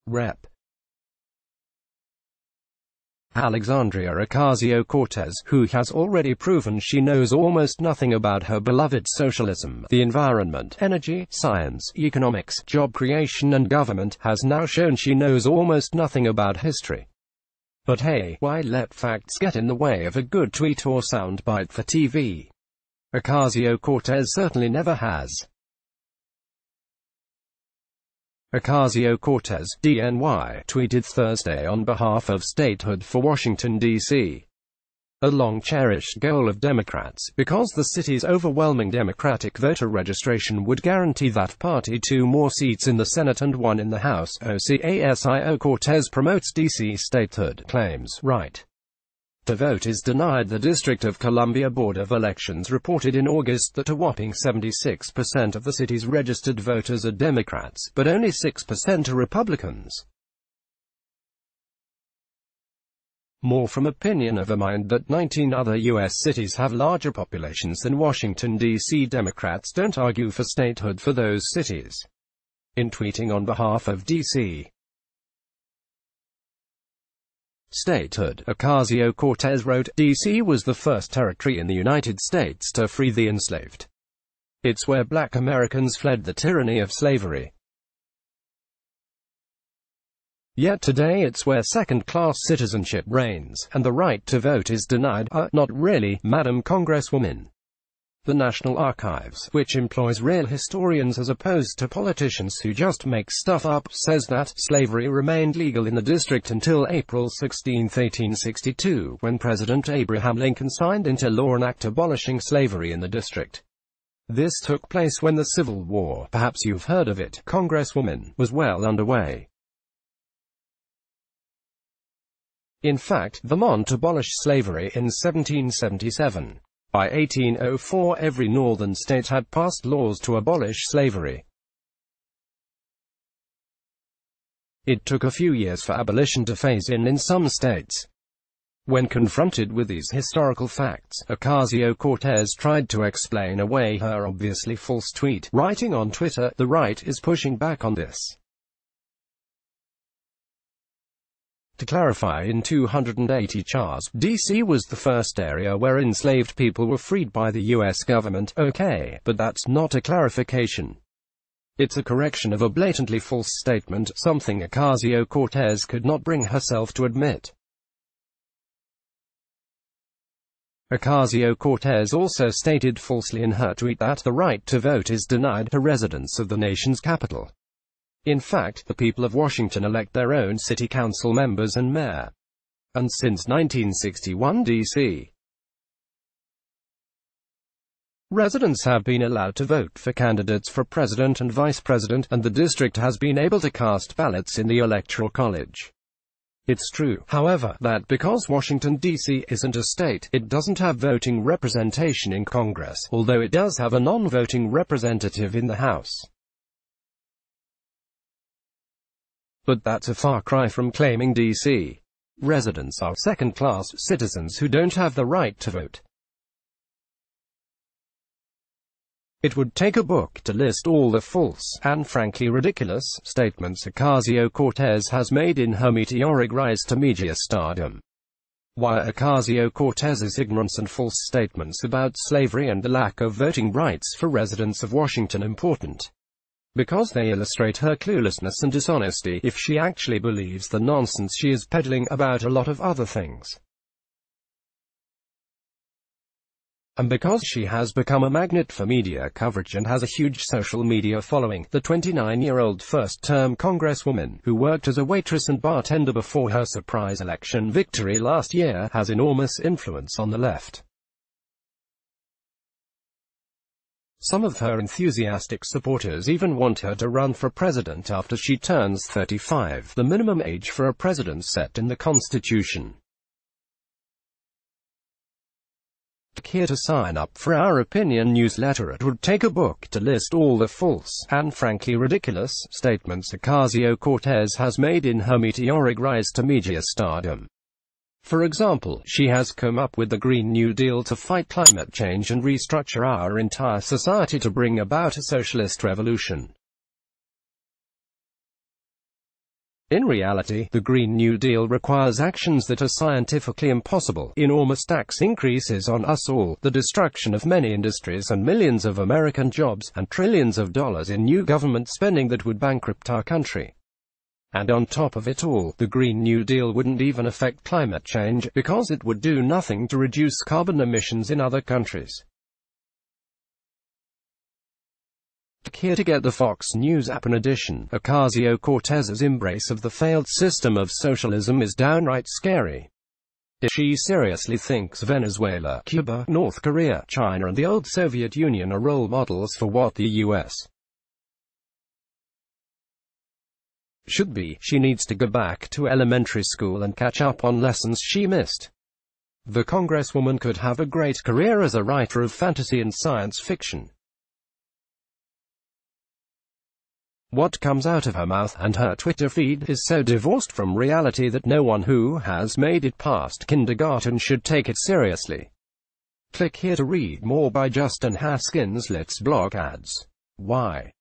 Rep. Alexandria Ocasio-Cortez, who has already proven she knows almost nothing about her beloved socialism, the environment, energy, science, economics, job creation and government, has now shown she knows almost nothing about history. But hey, why let facts get in the way of a good tweet or soundbite for TV? Ocasio-Cortez certainly never has. Ocasio-Cortez, DNY, tweeted Thursday on behalf of statehood for Washington, D.C. A long-cherished goal of Democrats, because the city's overwhelming Democratic voter registration would guarantee that party 2 more seats in the Senate and 1 in the House. Ocasio-Cortez promotes D.C. statehood, claims, right to vote is denied. The District of Columbia Board of Elections reported in August that a whopping 76% of the city's registered voters are Democrats, but only 6% are Republicans. More from opinion of a mind that 19 other U.S. cities have larger populations than Washington, D.C. Democrats don't argue for statehood for those cities. In tweeting on behalf of D.C. statehood, Ocasio-Cortez wrote, D.C. was the first territory in the United States to free the enslaved. It's where black Americans fled the tyranny of slavery. Yet today it's where second-class citizenship reigns, and the right to vote is denied. Not really, Madam Congresswoman. The National Archives, which employs real historians as opposed to politicians who just make stuff up, says that slavery remained legal in the district until April 16, 1862, when President Abraham Lincoln signed into law an act abolishing slavery in the district. This took place when the Civil War, perhaps you've heard of it, Congresswoman, was well underway. In fact, Vermont abolished slavery in 1777. By 1804, every northern state had passed laws to abolish slavery. It took a few years for abolition to phase in some states. When confronted with these historical facts, Ocasio-Cortez tried to explain away her obviously false tweet, writing on Twitter, "The right is pushing back on this." To clarify, in 280 CHAs, D.C. was the first area where enslaved people were freed by the U.S. government. Okay, but that's not a clarification. It's a correction of a blatantly false statement, something Ocasio-Cortez could not bring herself to admit. Ocasio-Cortez also stated falsely in her tweet that the right to vote is denied to residents of the nation's capital. In fact, the people of Washington elect their own city council members and mayor. And since 1961, D.C. residents have been allowed to vote for candidates for president and vice president, and the district has been able to cast ballots in the Electoral College. It's true, however, that because Washington, D.C. isn't a state, it doesn't have voting representation in Congress, although it does have a non-voting representative in the House. But that's a far cry from claiming D.C. residents are second-class citizens who don't have the right to vote. It would take a book to list all the false, and frankly ridiculous, statements Ocasio-Cortez has made in her meteoric rise to media stardom. Why are Ocasio-Cortez's ignorance and false statements about slavery and the lack of voting rights for residents of Washington important? Because they illustrate her cluelessness and dishonesty, if she actually believes the nonsense she is peddling about a lot of other things. And because she has become a magnet for media coverage and has a huge social media following, the 29-year-old first-term Congresswoman, who worked as a waitress and bartender before her surprise election victory last year, has enormous influence on the left. Some of her enthusiastic supporters even want her to run for president after she turns 35, the minimum age for a president set in the Constitution. Click here to sign up for our opinion newsletter. It would take a book to list all the false, and frankly ridiculous, statements Ocasio-Cortez has made in her meteoric rise to media stardom. For example, she has come up with the Green New Deal to fight climate change and restructure our entire society to bring about a socialist revolution. In reality, the Green New Deal requires actions that are scientifically impossible. Enormous tax increases on us all, the destruction of many industries and millions of American jobs, and trillions of dollars in new government spending that would bankrupt our country. And on top of it all, the Green New Deal wouldn't even affect climate change, because it would do nothing to reduce carbon emissions in other countries. Click here to get the Fox News app. In addition, Ocasio-Cortez's embrace of the failed system of socialism is downright scary. If she seriously thinks Venezuela, Cuba, North Korea, China and the old Soviet Union are role models for what the U.S. should be, she needs to go back to elementary school and catch up on lessons she missed. The Congresswoman could have a great career as a writer of fantasy and science fiction. What comes out of her mouth and her Twitter feed is so divorced from reality that no one who has made it past kindergarten should take it seriously. Click here to read more by Justin Haskins. Let's block ads. Why?